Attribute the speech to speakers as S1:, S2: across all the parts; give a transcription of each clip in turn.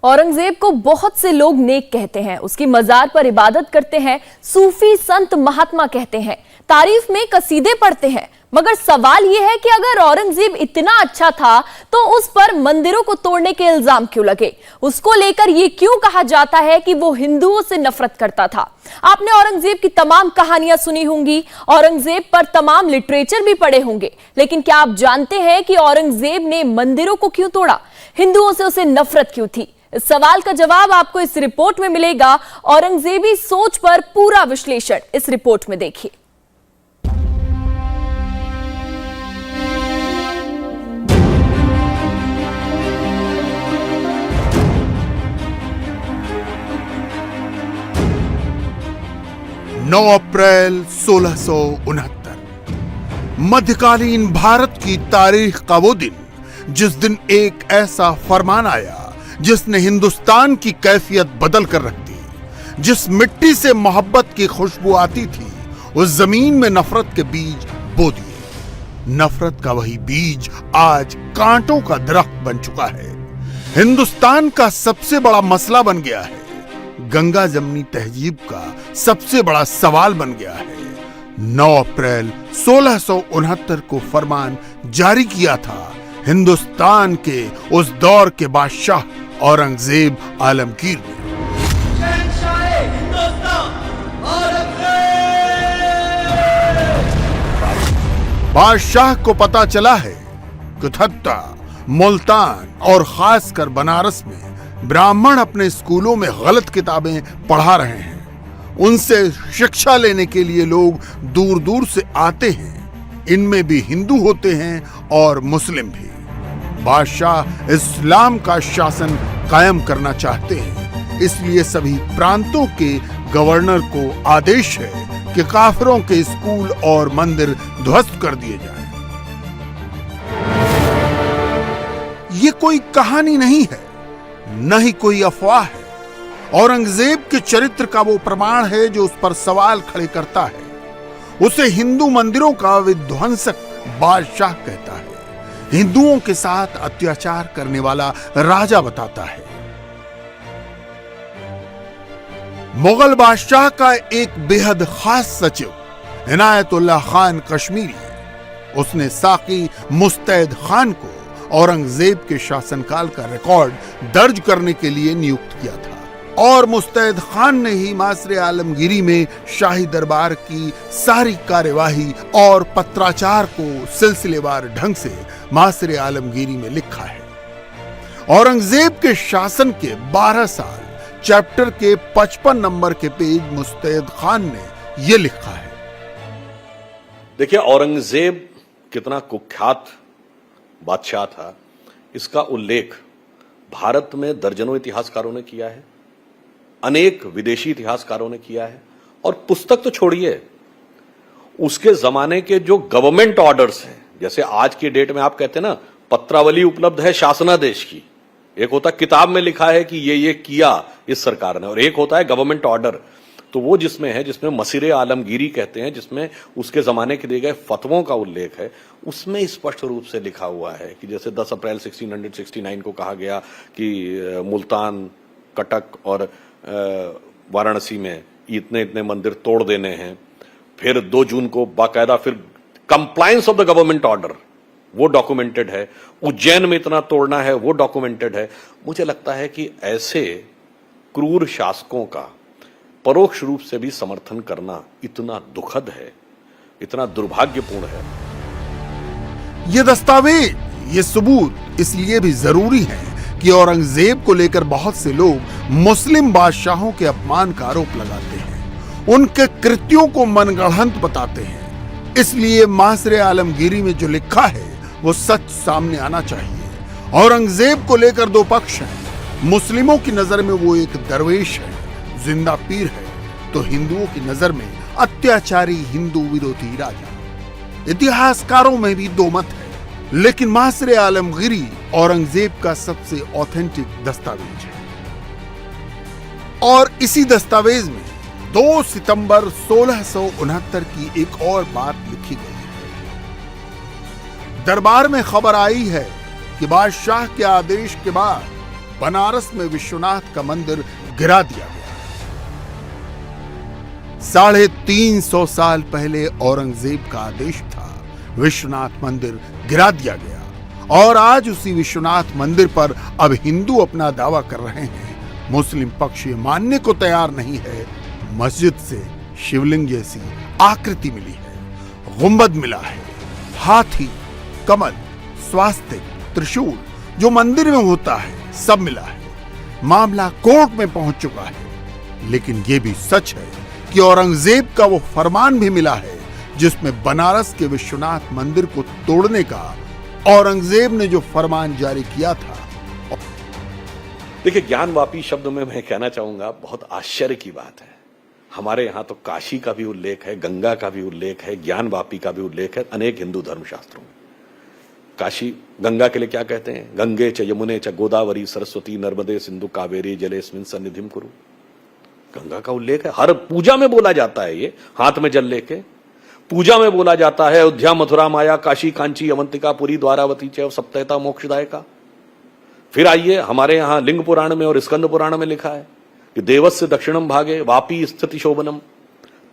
S1: औरंगजेब को बहुत से लोग नेक कहते हैं, उसकी मजार पर इबादत करते हैं, सूफी संत महात्मा कहते हैं, तारीफ में कसीदे पढ़ते हैं। मगर सवाल यह है कि अगर औरंगजेब इतना अच्छा था तो उस पर मंदिरों को तोड़ने के इल्जाम क्यों लगे? उसको लेकर यह क्यों कहा जाता है कि वो हिंदुओं से नफरत करता था? आपने औरंगजेब की तमाम कहानियां सुनी होंगी, औरंगजेब पर तमाम लिटरेचर भी पढ़े होंगे, लेकिन क्या आप जानते हैं कि औरंगजेब ने मंदिरों को क्यों तोड़ा? हिंदुओं से उसे नफरत क्यों थी? इस सवाल का जवाब आपको इस रिपोर्ट में मिलेगा। औरंगजेबी सोच पर पूरा विश्लेषण इस रिपोर्ट में देखिए।
S2: नौ अप्रैल 1669 मध्यकालीन भारत की तारीख का वो दिन, जिस दिन एक ऐसा फरमान आया जिसने हिंदुस्तान की कैफियत बदल कर रख दी। जिस मिट्टी से मोहब्बत की खुशबू आती थी, उस जमीन में नफरत के बीज बो दिए। नफरत का वही बीज आज कांटों का दरख्त बन चुका है। हिंदुस्तान का सबसे बड़ा मसला बन गया है। गंगा जमनी तहजीब का सबसे बड़ा सवाल बन गया है। 9 अप्रैल 1669 को फरमान जारी किया था हिंदुस्तान के उस दौर के बादशाह औरंगजेब आलमगीर ने। बादशाह को पता चला है कि ठट्टा, मुल्तान और खासकर बनारस में ब्राह्मण अपने स्कूलों में गलत किताबें पढ़ा रहे हैं। उनसे शिक्षा लेने के लिए लोग दूर दूर से आते हैं। इनमें भी हिंदू होते हैं और मुस्लिम भी। बादशाह इस्लाम का शासन कायम करना चाहते हैं, इसलिए सभी प्रांतों के गवर्नर को आदेश है कि काफिरों के स्कूल और मंदिर ध्वस्त कर दिए जाएं। ये कोई कहानी नहीं है, न ही कोई अफवाह है। औरंगजेब के चरित्र का वो प्रमाण है जो उस पर सवाल खड़े करता है। उसे हिंदू मंदिरों का विध्वंसक बादशाह कहता है, हिंदुओं के साथ अत्याचार करने वाला राजा बताता है। मुगल बादशाह का एक बेहद खास सचिव इनायतुल्लाह खान कश्मीरी, उसने साकी मुस्तैद खान को औरंगजेब के शासनकाल का रिकॉर्ड दर्ज करने के लिए नियुक्त किया था। और मुस्तैद खान ने ही मासरे आलमगीरी में शाही दरबार की सारी कार्यवाही और पत्राचार को सिलसिलेवार ढंग से मासरे आलमगीरी में लिखा है। औरंगजेब के शासन के 12 साल चैप्टर के 55 नंबर के पेज मुस्तैद खान ने यह लिखा है।
S3: देखिए, औरंगजेब कितना कुख्यात बादशाह था, इसका उल्लेख भारत में दर्जनों इतिहासकारों ने किया है, अनेक विदेशी इतिहासकारों ने किया है। और पुस्तक तो छोड़िए, उसके जमाने के जो गवर्नमेंट ऑर्डर्स हैं, जैसे आज की डेट में आप कहते हैं ना, पत्रावली उपलब्ध है शासनादेश की। एक होता किताब में लिखा है कि ये किया इस सरकार ने, और एक होता है गवर्नमेंट ऑर्डर। तो वो जिसमें मसीरे आलमगीरी कहते हैं, जिसमें उसके जमाने के दिए गए फतवों का उल्लेख है, उसमें स्पष्ट रूप से लिखा हुआ है कि जैसे 10 अप्रैल 1669 को कहा गया कि मुल्तान, कटक और वाराणसी में इतने इतने मंदिर तोड़ देने हैं। फिर 2 जून को बाकायदा फिर compliance of the government order, वो डॉक्यूमेंटेड है। उज्जैन में इतना तोड़ना है, वो डॉक्यूमेंटेड है। मुझे लगता है कि ऐसे क्रूर शासकों का परोक्ष रूप से भी समर्थन करना इतना दुखद है, इतना दुर्भाग्यपूर्ण है।
S2: ये दस्तावेज, ये सबूत इसलिए भी जरूरी है कि औरंगजेब को लेकर बहुत से लोग मुस्लिम बादशाहों के अपमान का आरोप लगाते हैं, उनके कृत्यों को मनगढ़ंत बताते हैं। इसलिए मासरे आलमगीरी में जो लिखा है वो सच सामने आना चाहिए। औरंगजेब को लेकर 2 पक्ष हैं। मुस्लिमों की नजर में वो एक दरवेश है, जिंदा पीर है, तो हिंदुओं की नजर में अत्याचारी हिंदू विरोधी राजा। इतिहासकारों में भी 2 मत है, लेकिन मासरे आलमगीरी औरंगजेब का सबसे ऑथेंटिक दस्तावेज है। और इसी दस्तावेज में 2 सितंबर 1669 की एक और बात लिखी गई है। दरबार में खबर आई है कि बादशाह के आदेश के बाद बनारस में विश्वनाथ का मंदिर गिरा दिया गया। 350 साल पहले औरंगजेब का आदेश था, विश्वनाथ मंदिर गिरा दिया गया और आज उसी विश्वनाथ मंदिर पर अब हिंदू अपना दावा कर रहे हैं। मुस्लिम पक्ष ये मानने को तैयार नहीं है मस्जिद से शिवलिंग जैसी आकृति मिली है, गुंबद मिला है, हाथी, कमल, स्वास्तिक, त्रिशूल जो मंदिर में होता है सब मिला है। मामला कोर्ट में पहुंच चुका है, लेकिन यह भी सच है कि औरंगजेब का वो फरमान भी मिला है जिसमें बनारस के विश्वनाथ मंदिर को तोड़ने का औरंगजेब ने जो फरमान जारी किया था।
S3: देखिए, ज्ञानवापी शब्द में मैं कहना चाहूंगा बहुत आश्चर्य की बात है। हमारे यहां तो काशी का भी उल्लेख है, गंगा का भी उल्लेख है, ज्ञानवापी का भी उल्लेख है अनेक हिंदू धर्मशास्त्रों में। काशी गंगा के लिए क्या कहते हैं? गंगे च यमुने च गोदावरी सरस्वती नर्मदे सिंधु कावेरी जलेस्मिन सन्निधिम कुरु। गंगा का उल्लेख है, हर पूजा में बोला जाता है। ये हाथ में जल लेके पूजा में बोला जाता है। अयोध्या मथुरा माया काशी कांची अवंतिका पुरी द्वारावती च सप्तैता मोक्षदायका। फिर आइए, हमारे यहां लिंग पुराण में और स्कंद पुराण में लिखा है कि देवस्य दक्षिणम भागे वापी स्थिति शोभनम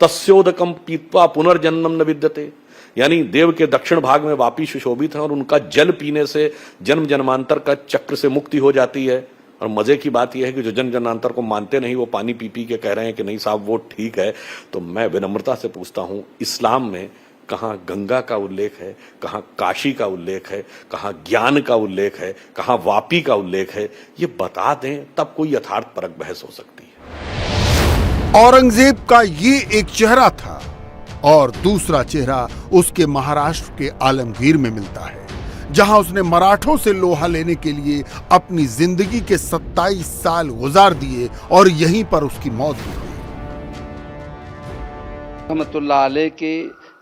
S3: तस्योदकम पीत्वा पुनर्जन्मम न विद्यते। यानी देव के दक्षिण भाग में वापी सुशोभित है और उनका जल पीने से जन्म जन्मांतर का चक्र से मुक्ति हो जाती है। और मजे की बात यह है कि जो जन्म जन्मांतर को मानते नहीं वो पानी पी पी के कह रहे हैं कि नहीं साहब वो ठीक है। तो मैं विनम्रता से पूछता हूं, इस्लाम में कहां गंगा का उल्लेख है, कहां काशी का उल्लेख है, कहां ज्ञान का उल्लेख है, कहां वापी का उल्लेख है? ये बता दें, तब कोई यथार्थपरक बहस हो सकती है।
S2: औरंगजेब का ये एक चेहरा था और दूसरा चेहरा उसके महाराष्ट्र के आलमगीर में मिलता है, जहां उसने मराठों से लोहा लेने के लिए अपनी जिंदगी के 27 साल गुजार दिए और यहीं पर उसकी मौत भी हुई।
S4: रहमतुल्लाह अलैह की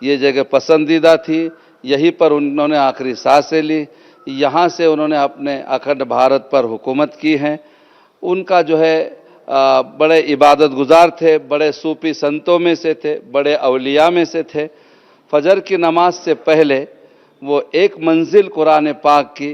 S4: ये जगह पसंदीदा थी, यहीं पर उन्होंने आखिरी सांसें ली, यहाँ से उन्होंने अपने अखंड भारत पर हुकूमत की है। उनका जो है बड़े इबादत गुजार थे, बड़े सूफी संतों में से थे, बड़े अवलिया में से थे। फजर की नमाज से पहले वो एक मंजिल कुरान पाक की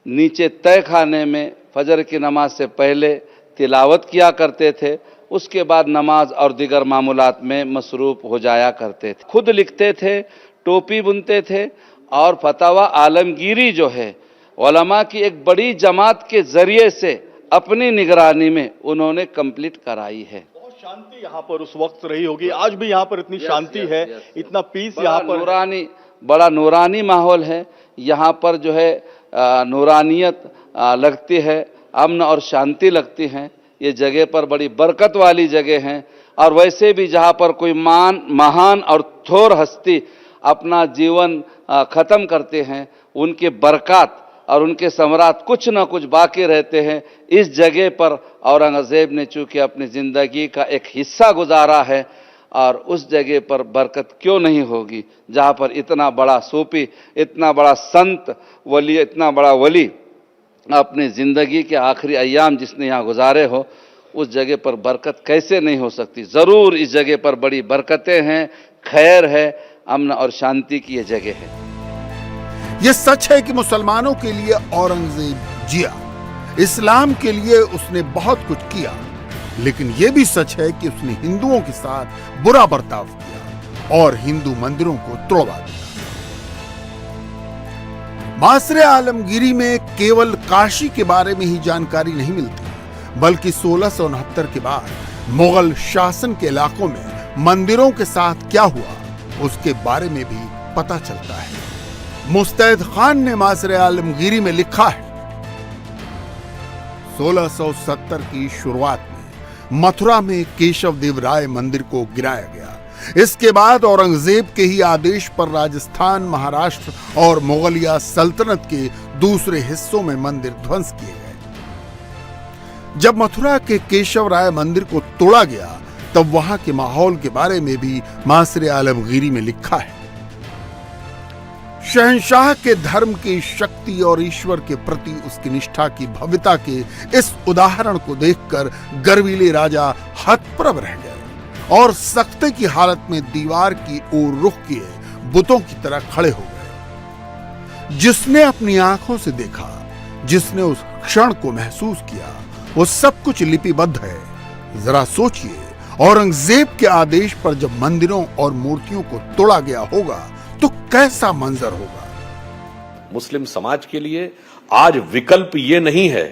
S4: नीचे तय खाने में फजर की नमाज से पहले तिलावत किया करते थे। उसके बाद नमाज और दीगर मामूलात में मसरूफ हो जाया करते थे। खुद लिखते थे, टोपी बुनते थे और फतवा आलमगीरी जो है उलमा की एक बड़ी जमात के जरिए से अपनी निगरानी में उन्होंने कंप्लीट कराई है।
S5: बहुत शांति यहाँ पर उस वक्त रही होगी, आज भी यहाँ पर इतनी शांति है, इतना पीस यहाँ पर
S4: बड़ा नूरानी माहौल है। यहाँ पर जो है नूरानियत लगती है, अमन और शांति लगती है। ये जगह पर बड़ी बरकत वाली जगह है। और वैसे भी जहाँ पर कोई महान और थोर हस्ती अपना जीवन खत्म करते हैं, उनके बरकत और उनके सम्राट कुछ न कुछ बाकी रहते हैं। इस जगह पर औरंगजेब ने चूंकि अपनी जिंदगी का एक हिस्सा गुजारा है, और उस जगह पर बरकत क्यों नहीं होगी जहाँ पर इतना बड़ा सूफी, इतना बड़ा संत वली, इतना बड़ा वली अपनी ज़िंदगी के आखिरी अय्याम जिसने यहाँ गुजारे हो, उस जगह पर बरकत कैसे नहीं हो सकती? ज़रूर इस जगह पर बड़ी बरकतें हैं, खैर है, अमन और शांति की ये जगह है।
S2: यह सच है कि मुसलमानों के लिए औरंगजेब जिया, इस्लाम के लिए उसने बहुत कुछ किया, लेकिन यह भी सच है कि उसने हिंदुओं के साथ बुरा बर्ताव किया और हिंदू मंदिरों को तोड़वा दिया। मासरे आलमगीरी में केवल काशी के बारे में ही जानकारी नहीं मिलती, बल्कि 1669 के बाद मुगल शासन के इलाकों में मंदिरों के साथ क्या हुआ उसके बारे में भी पता चलता है। मुस्तैद खान ने मासरे आलमगीरी में लिखा है, 1670 की शुरुआत में मथुरा में केशव देव राय मंदिर को गिराया गया। इसके बाद औरंगजेब के ही आदेश पर राजस्थान, महाराष्ट्र और मुगलिया सल्तनत के दूसरे हिस्सों में मंदिर ध्वंस किए गए। जब मथुरा के केशव राय मंदिर को तोड़ा गया, तब वहां के माहौल के बारे में भी मासरे आलमगीरी में लिखा है, शहंशाह के धर्म की शक्ति और ईश्वर के प्रति उसकी निष्ठा की भव्यता के इस उदाहरण को देखकर गर्वीले राजा हतप्रभ रह गए और सख्ते की हालत में दीवार की ओर रुख किए बुतों की तरह खड़े हो गए। जिसने अपनी आंखों से देखा जिसने उस क्षण को महसूस किया वो सब कुछ लिपिबद्ध है। जरा सोचिए, औरंगजेब के आदेश पर जब मंदिरों और मूर्तियों को तोड़ा गया होगा तो कैसा मंजर होगा।
S3: मुस्लिम समाज के लिए आज विकल्प ये नहीं है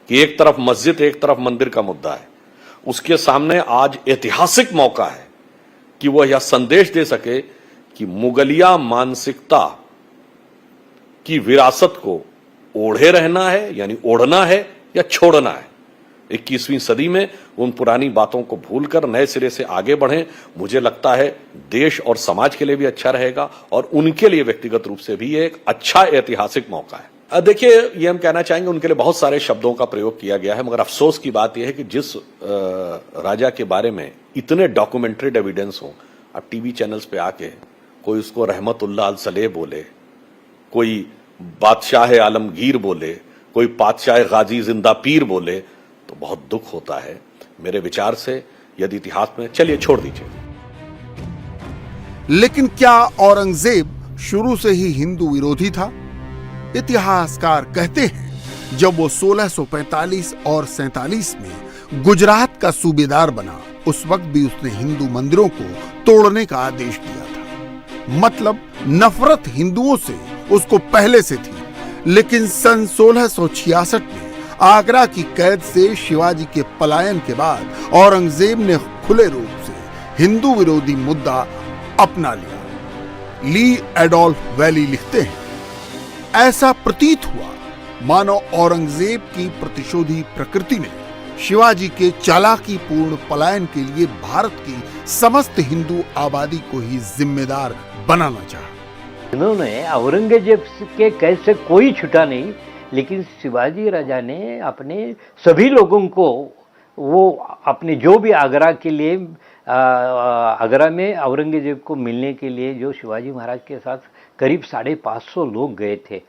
S3: कि एक तरफ मस्जिद एक तरफ मंदिर का मुद्दा है। उसके सामने आज ऐतिहासिक मौका है कि वह यह संदेश दे सके कि मुगलिया मानसिकता की विरासत को ओढ़े रहना है, यानी ओढ़ना है या छोड़ना है। 21वीं सदी में उन पुरानी बातों को भूलकर नए सिरे से आगे बढ़ें। मुझे लगता है देश और समाज के लिए भी अच्छा रहेगा और उनके लिए व्यक्तिगत रूप से भी एक अच्छा ऐतिहासिक मौका है। देखिए, ये हम कहना चाहेंगे, उनके लिए बहुत सारे शब्दों का प्रयोग किया गया है, मगर अफसोस की बात यह है कि जिस राजा के बारे में इतने डॉक्यूमेंट्री एविडेंस हो, अब टीवी चैनल्स पे आके कोई उसको रहमतुल्लाह अल सलेह बोले, कोई बादशाह आलमगीर बोले, कोई बादशाह गाजी जिंदा पीर बोले, तो बहुत दुख होता है। मेरे विचार से यदि इतिहास में, चलिए छोड़ दीजिए।
S2: लेकिन क्या औरंगजेब शुरू से ही हिंदू विरोधी था? इतिहासकार कहते हैं जब वो 1645 और 47 में गुजरात का सूबेदार बना, उस वक्त भी उसने हिंदू मंदिरों को तोड़ने का आदेश दिया था। मतलब नफरत हिंदुओं से उसको पहले से थी। लेकिन सन 1666 में आगरा की कैद से शिवाजी के पलायन के बाद औरंगजेब ने खुले रूप से हिंदू विरोधी मुद्दा अपना लिया। ली एडोल्फ वैली लिखते हैं, ऐसा प्रतीत हुआ मानो औरंगजेब की प्रतिशोधी प्रकृति ने शिवाजी के चालाकी पूर्ण पलायन के लिए भारत की समस्त हिंदू आबादी को ही जिम्मेदार बनाना चाहा।
S6: इन्होंने औरंगजेब के कैद से कोई छूटा नहीं, लेकिन शिवाजी राजा ने अपने सभी लोगों को, वो अपने जो भी आगरा के लिए, आगरा में औरंगजेब को मिलने के लिए जो शिवाजी महाराज के साथ करीब 550 लोग गए थे,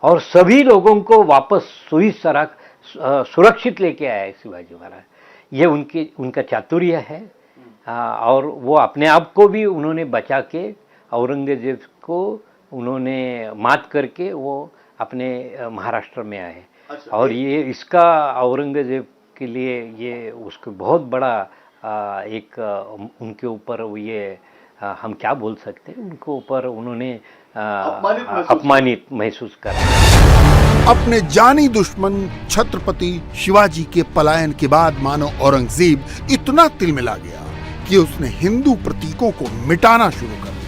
S6: और सभी लोगों को वापस सुई सराख सुरक्षित लेके आए शिवाजी महाराज। ये उनका चातुर्य है। और वो अपने आप को भी उन्होंने बचा के औरंगजेब को उन्होंने मात करके वो अपने महाराष्ट्र में आए। अच्छा, और ये इसका औरंगजेब के लिए ये उसको बहुत बड़ा एक उनके ऊपर ये हम क्या बोल सकते हैं, उनके ऊपर उन्होंने अपमानित महसूस करा।
S2: अपने जानी दुश्मन छत्रपति शिवाजी के पलायन के बाद मानो औरंगजेब इतना तिलमिला गया कि उसने हिंदू प्रतीकों को मिटाना शुरू कर दिया।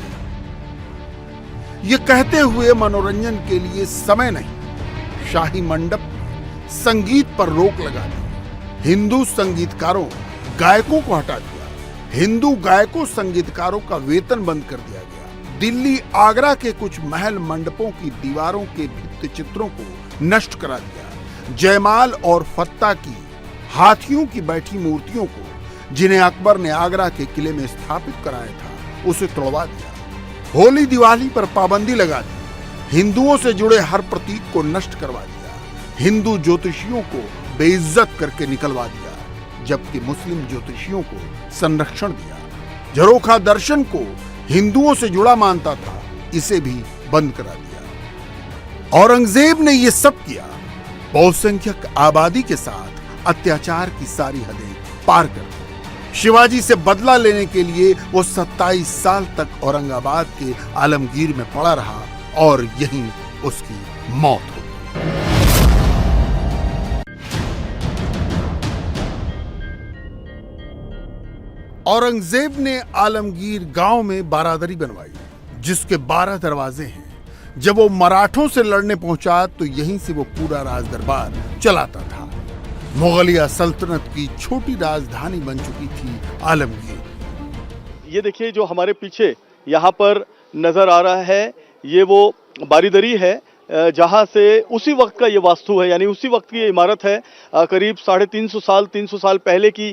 S2: ये कहते हुए मनोरंजन के लिए समय नहीं, शाही मंडप में संगीत पर रोक लगा दी। हिंदू संगीतकारों गायकों को हटा दिया। हिंदू गायकों संगीतकारों का वेतन बंद कर दिया गया। दिल्ली आगरा के कुछ महल मंडपों की दीवारों के भित्ति चित्रों को नष्ट करा दिया। जयमाल और फत्ता की हाथियों की बैठी मूर्तियों को, जिन्हें अकबर ने आगरा के किले में स्थापित कराया था, उसे तोड़वा दिया। होली दिवाली पर पाबंदी लगा दी। हिंदुओं से जुड़े हर प्रतीक को नष्ट करवा दिया। हिंदू ज्योतिषियों को बेइज्जत करके निकलवा दिया, जबकि मुस्लिम ज्योतिषियों को संरक्षण दिया। झरोखा दर्शन को हिंदुओं से जुड़ा मानता था, इसे भी बंद करा दिया। औरंगजेब ने यह सब किया बहुसंख्यक आबादी के साथ अत्याचार की सारी हदें पार कर दी। शिवाजी से बदला लेने के लिए वो 27 साल तक औरंगाबाद के आलमगीर में पड़ा रहा और यहीं उसकी मौत हो गई। औरंगजेब ने आलमगीर गांव में बारादरी बनवाई, जिसके 12 दरवाजे हैं। जब वो मराठों से लड़ने पहुंचा तो यहीं से वो पूरा राज दरबार चलाता था। मुगलिया सल्तनत की छोटी राजधानी बन चुकी थी आलमगीर।
S5: ये देखिए जो हमारे पीछे यहाँ पर नजर आ रहा है, ये वो बारीदरी है जहाँ से उसी वक्त का ये वास्तु है, यानी उसी वक्त की ये इमारत है। करीब 350 साल पहले की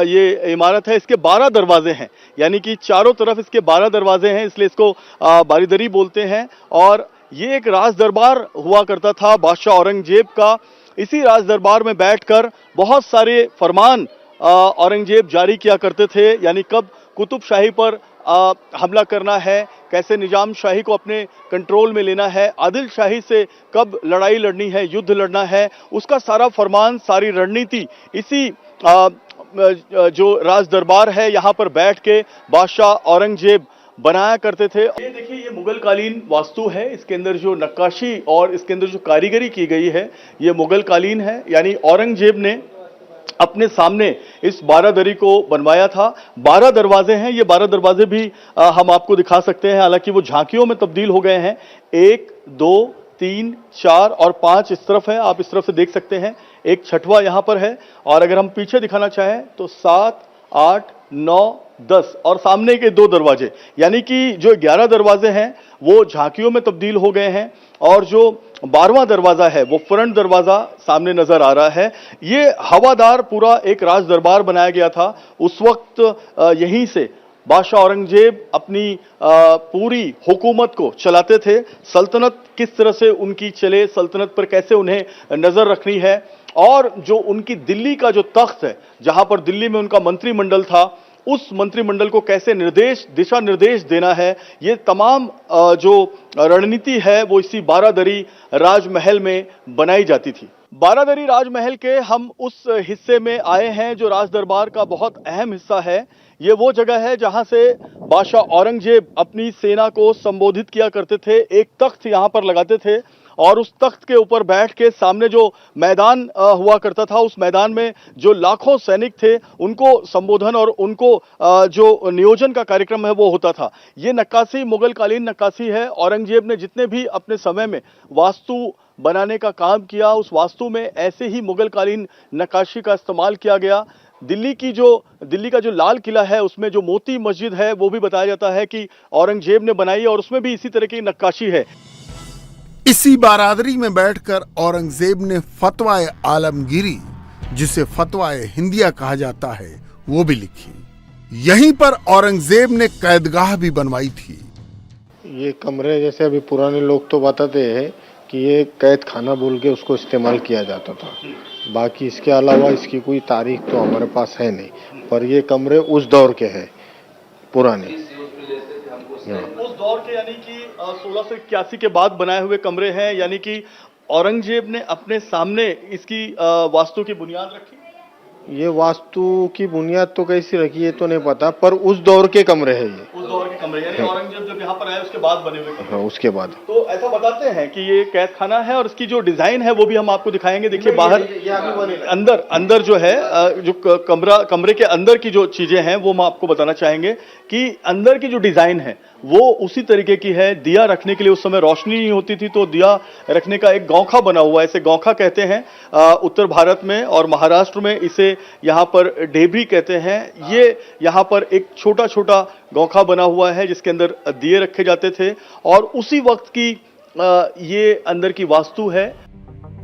S5: ये इमारत है। इसके 12 दरवाजे हैं, यानी कि चारों तरफ इसके 12 दरवाजे हैं, इसलिए इसको बारीदरी बोलते हैं। और ये एक राज दरबार हुआ करता था बादशाह औरंगजेब का। इसी राज दरबार में बैठकर बहुत सारे फरमान औरंगजेब जारी किया करते थे, यानी कब कुतुब शाही पर हमला करना है, कैसे निजाम शाही को अपने कंट्रोल में लेना है, आदिल शाही से कब लड़ाई लड़नी है, युद्ध लड़ना है, उसका सारा फरमान, सारी रणनीति इसी जो राज दरबार है यहाँ पर बैठ के बादशाह औरंगजेब बनाया करते थे। ये देखिए, ये मुगल कालीन वास्तु है, इसके अंदर जो नक्काशी और इसके अंदर जो कारीगरी की गई है ये मुगल कालीन है। यानी औरंगजेब ने अपने सामने इस बारादरी को बनवाया था। 12 दरवाजे हैं, ये 12 दरवाजे भी हम आपको दिखा सकते हैं, हालांकि वो झांकियों में तब्दील हो गए हैं। 1, 2, 3, 4 और 5 इस तरफ है, आप इस तरफ से देख सकते हैं। एक छठवां यहां पर है, और अगर हम पीछे दिखाना चाहें तो 7, 8, 9, 10 और सामने के 2 दरवाजे, यानी कि जो 11 दरवाजे हैं वो झांकियों में तब्दील हो गए हैं, और जो 12वां दरवाजा है वो फ्रंट दरवाजा सामने नजर आ रहा है। ये हवादार पूरा एक राज दरबार बनाया गया था। उस वक्त यहीं से बादशाह औरंगजेब अपनी पूरी हुकूमत को चलाते थे। सल्तनत किस तरह से उनकी चले, सल्तनत पर कैसे उन्हें नजर रखनी है, और जो उनकी दिल्ली का जो तख्त है, जहां पर दिल्ली में उनका मंत्रिमंडल था, उस मंत्रिमंडल को कैसे दिशा निर्देश देना है, ये तमाम जो रणनीति है वो इसी बारादरी राजमहल में बनाई जाती थी। बारादरी राजमहल के हम उस हिस्से में आए हैं जो राज दरबार का बहुत अहम हिस्सा है। ये वो जगह है जहां से बादशाह औरंगजेब अपनी सेना को संबोधित किया करते थे। एक तख्त यहां पर लगाते थे, और उस तख्त के ऊपर बैठ के सामने जो मैदान हुआ करता था, उस मैदान में जो लाखों सैनिक थे उनको संबोधन और उनको जो नियोजन का कार्यक्रम है वो होता था। ये नक्काशी मुगल कालीन नक्काशी है। औरंगजेब ने जितने भी अपने समय में वास्तु बनाने का काम किया, उस वास्तु में ऐसे ही मुगल कालीन नक्काशी का इस्तेमाल किया गया। दिल्ली का जो लाल किला है उसमें जो मोती मस्जिद है वो भी बताया जाता है कि औरंगजेब ने बनाई, और उसमें भी इसी तरह की नक्काशी है।
S2: इसी बारादरी में बैठकर औरंगजेब ने फतवाए आलमगीरी, जिसे फतवाए हिंदिया कहा जाता है, वो भी लिखी। यहीं पर औरंगजेब ने कैदगाह भी बनवाई थी।
S7: ये कमरे जैसे अभी पुराने लोग तो बताते हैं कि ये कैद खाना बोल के उसको इस्तेमाल किया जाता था। बाकी इसके अलावा इसकी कोई तारीख तो हमारे पास है नहीं, पर ये कमरे उस दौर के हैं, पुराने
S5: उस दौर के, यानी कि 1681 के बाद बनाए हुए कमरे हैं। यानी कि औरंगजेब ने अपने सामने इसकी वास्तु की बुनियाद रखी।
S7: ये वास्तु की बुनियाद तो कैसी रखी है तो नहीं पता, पर उस दौर के कमरे हैं ये।
S5: उस दौर के कमरे, यानी औरंगजेब जब यहाँ पर आए उसके बाद बने हुए कमरे।
S7: हाँ, उसके बाद।
S5: तो ऐसा बताते हैं कि ये कैद खाना है, और इसकी जो डिजाइन है वो भी हम आपको दिखाएंगे। देखिए बाहर अंदर जो है, जो कमरे के अंदर की जो चीजें हैं वो हम आपको बताना चाहेंगे कि अंदर की जो डिजाइन है वो उसी तरीके की है। दिया रखने के लिए उस समय रोशनी नहीं होती थी, तो दिया रखने का एक गौखा बना हुआ है, इसे गौखा कहते हैं उत्तर भारत में, और महाराष्ट्र में इसे यहाँ पर ढेबरी कहते हैं। ये यहाँ पर एक छोटा छोटा गौखा बना हुआ है जिसके अंदर दिए रखे जाते थे, और उसी वक्त की ये अंदर की वास्तु है।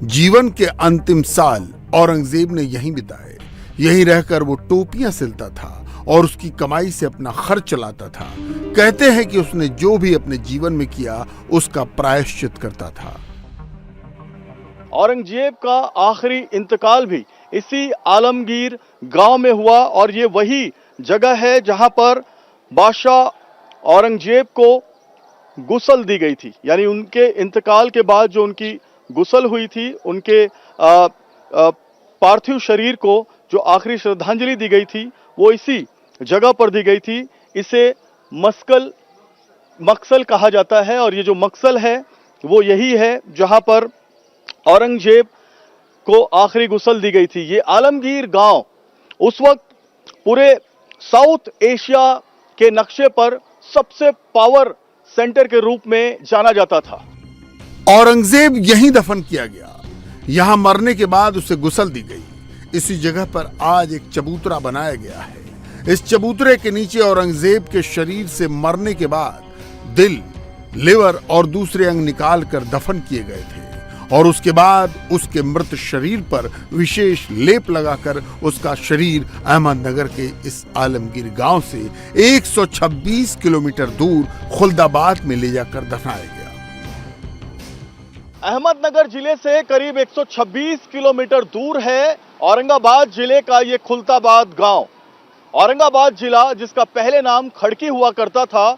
S2: जीवन के अंतिम साल औरंगजेब ने यहीं बिताए। यहीं रहकर वो टोपियां सिलता था और उसकी कमाई से अपना खर्च चलाता था। कहते हैं कि उसने जो भी अपने जीवन में किया उसका प्रायश्चित करता था।
S5: औरंगजेब का आखिरी इंतकाल भी इसी आलमगीर गांव में हुआ, और ये वही जगह है जहां पर बादशाह औरंगजेब को गुस्ल दी गई थी। यानी उनके इंतकाल के बाद जो उनकी गुस्ल हुई थी, उनके पार्थिव शरीर को जो आखिरी श्रद्धांजलि दी गई थी वो इसी जगह पर दी गई थी। इसे मक्सल कहा जाता है, और ये जो मक्सल है वो यही है जहां पर औरंगजेब को आखिरी गुस्ल दी गई थी। ये आलमगीर गांव उस वक्त पूरे साउथ एशिया के नक्शे पर सबसे पावर सेंटर के रूप में जाना जाता था।
S2: औरंगजेब यहीं दफन किया गया। यहां मरने के बाद उसे गुस्ल दी गई। इसी जगह पर आज एक चबूतरा बनाया गया है। इस चबूतरे के नीचे औरंगजेब के शरीर से मरने के बाद दिल, लिवर और दूसरे अंग निकाल कर दफन किए गए थे, और उसके बाद उसके मृत शरीर पर विशेष लेप लगाकर उसका शरीर अहमदनगर के इस आलमगीर गांव से 126 किलोमीटर दूर खुलदाबाद में ले जाकर दफनाया गया।
S5: अहमदनगर जिले से करीब 126 किलोमीटर दूर है औरंगाबाद जिले का ये खुलदाबाद गांव। औरंगाबाद जिला, जिसका पहले नाम खड़की हुआ करता था,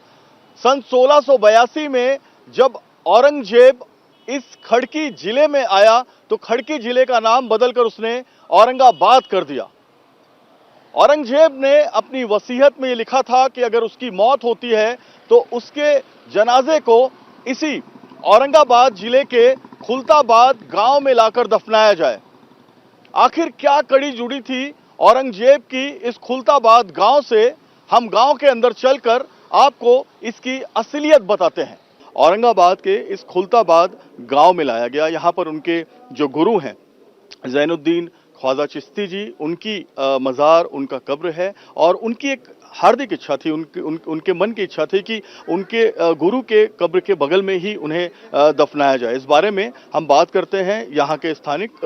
S5: सन 1682 में जब औरंगजेब इस खड़की जिले में आया तो खड़की जिले का नाम बदलकर उसने औरंगाबाद कर दिया। औरंगजेब ने अपनी वसीयत में ये लिखा था कि अगर उसकी मौत होती है तो उसके जनाजे को इसी औरंगाबाद जिले के खुलताबाद गांव में लाकर दफनाया जाए। आखिर क्या कड़ी जुड़ी थी औरंगजेब की इस खुलताबाद गांव से, हम गांव के अंदर चलकर आपको इसकी असलियत बताते हैं। औरंगाबाद के इस खुलताबाद गांव में लाया गया। यहाँ पर उनके जो गुरु हैं जैनुद्दीन ख्वाजा चिश्ती जी, उनकी मज़ार, उनका कब्र है और उनकी एक हार्दिक इच्छा थी, उनके मन की इच्छा थी कि उनके गुरु के कब्र के बगल में ही उन्हें दफनाया जाए। इस बारे में हम बात करते हैं यहाँ के स्थानिक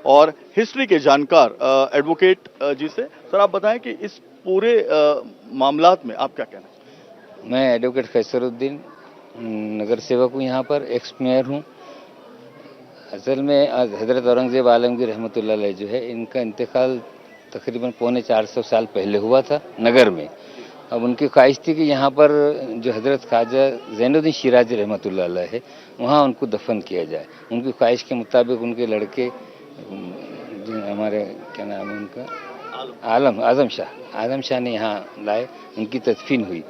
S5: और हिस्ट्री के जानकार एडवोकेट जी से। सर, आप बताएं कि इस पूरे मामलात में आप क्या कहना है?
S8: मैं एडवोकेट फैसरुद्दीन नगर सेवक हूँ, यहाँ पर एक्स मेयर हूँ। असल में हज़रत औरंगज़ेब आलमगीर रहमतुल्लाह अलैह जो है, इनका इंतकाल तकरीबन 450 साल पहले हुआ था नगर में। अब उनकी ख्वाहिश थी कि यहाँ पर जो हज़रत ख्वाजा ज़ैनुद्दीन शिराज़ी रहमतुल्लाह अलैह है, वहाँ उनको दफन किया जाए। उनकी ख्वाहिश के मुताबिक उनके लड़के हमारे क्या नाम है उनका, आज़म शाह ने यहाँ लाए, उनकी तदफीन हुई।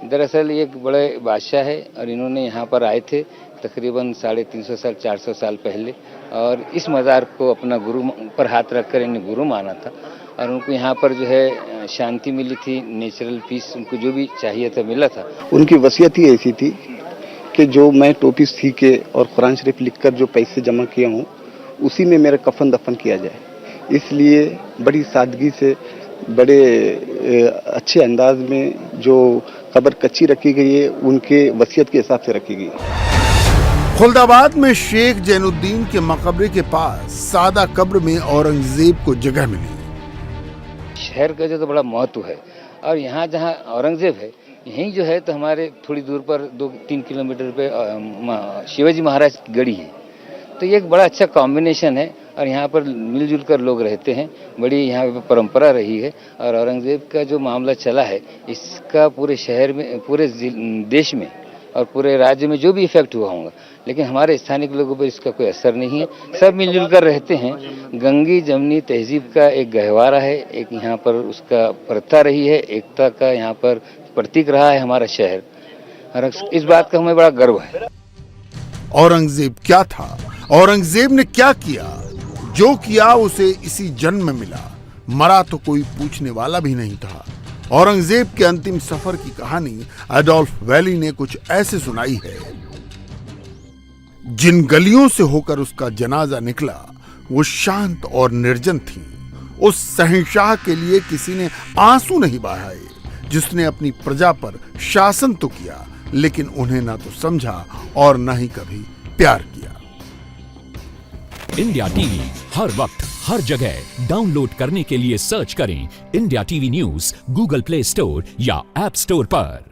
S8: दरअसल ये एक बड़े बादशाह है और इन्होंने यहाँ पर आए थे तकरीबन 350 साल 400 साल पहले, और इस मज़ार को अपना गुरु पर हाथ रखकर इन्हें गुरु माना था। और उनको यहाँ पर जो है शांति मिली थी, नेचुरल पीस, उनको जो भी चाहिए था मिला था।
S9: उनकी वसीयत ही ऐसी थी कि जो मैं टोपी सी के और कुरान शरीफ लिखकर जो पैसे जमा किया हूँ, उसी में मेरा कफन दफन किया जाए। इसलिए बड़ी सादगी से, बड़े अच्छे अंदाज में जो कब्र कच्ची रखी गई है, उनके वसीयत के हिसाब से रखी गई है।
S2: खुलदाबाद में शेख जैनुद्दीन के मकबरे के पास सादा कब्र में औरंगजेब को जगह मिली।
S8: शहर का जो तो बड़ा महत्व है, और यहाँ जहाँ औरंगजेब है, यहीं जो है तो हमारे थोड़ी दूर पर 2-3 किलोमीटर पे शिवाजी महाराज की गढ़ी है। तो ये एक बड़ा अच्छा कॉम्बिनेशन है और यहाँ पर मिलजुल कर लोग रहते हैं। बड़ी यहाँ पे परंपरा रही है और औरंगजेब का जो मामला चला है, इसका पूरे शहर में, पूरे देश में और पूरे राज्य में जो भी इफेक्ट हुआ होगा, लेकिन हमारे स्थानिक लोगों पर इसका कोई असर नहीं है। सब मिलजुल कर रहते हैं। गंगी जमनी तहजीब का एक गहवारा है, एक यहाँ पर उसका प्रथा रही है, एकता का यहाँ पर प्रतीक रहा है हमारा शहर, और इस बात का हमें बड़ा गर्व है।
S2: औरंगजेब क्या था? औरंगजेब ने क्या किया? जो किया उसे इसी जन्म में मिला, मरा तो कोई पूछने वाला भी नहीं था। औरंगजेब के अंतिम सफर की कहानी एडोल्फ वैली ने कुछ ऐसे सुनाई है। जिन गलियों से होकर उसका जनाजा निकला वो शांत और निर्जन थी। उस शहंशाह के लिए किसी ने आंसू नहीं बहाए, जिसने अपनी प्रजा पर शासन तो किया, लेकिन उन्हें ना तो समझा और ना ही कभी प्यार किया।
S10: इंडिया टीवी हर वक्त हर जगह डाउनलोड करने के लिए सर्च करें India TV news Google play store या ऐप स्टोर पर।